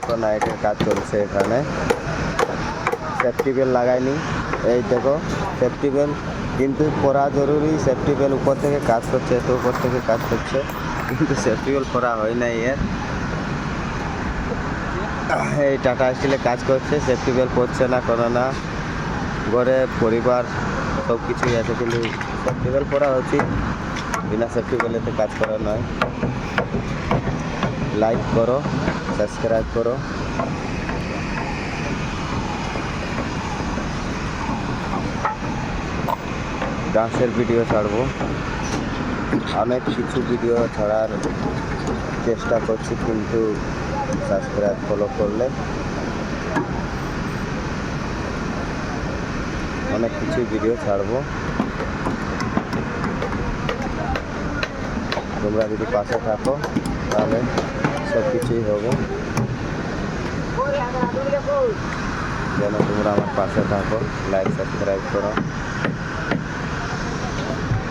দেখো নাইটের কাজ চলছে এখানে। সেফটি বেল্ট লাগাইনি, এই দেখো সেফটি বেল্ট কিন্তু পরা জরুরি। সেফটি বেল্ট উপর থেকে কাজ করছে, তো উপর থেকে কাজ করছে কিন্তু সেফটি বেল্ট পরা হয় নাই এর। এই টাটা স্টিলে কাজ করছে, সেফটি বেল্ট পরছে না, কোনো না, ঘরে পরিবার সব কিছুই আছে কিন্তু সেফটি বেল্ট পরা উচিত। বিনা সেফটি বেল্টে কাজ করা নয়। লাইক করো, সাবস্ক্রাইব করো। ডান্সের ভিডিও ছাড়বো, অনেক কিছু ভিডিও ছাড়ার চেষ্টা করছি, কিন্তু সাবস্ক্রাইব ফলো করলে অনেক কিছু ভিডিও ছাড়বো। তোমরা যদি পাশে থাকো তাহলে সব কিছুই হবে। যেন তোমরা আমার পাশে থাকো, লাইক সাবস্ক্রাইব করো।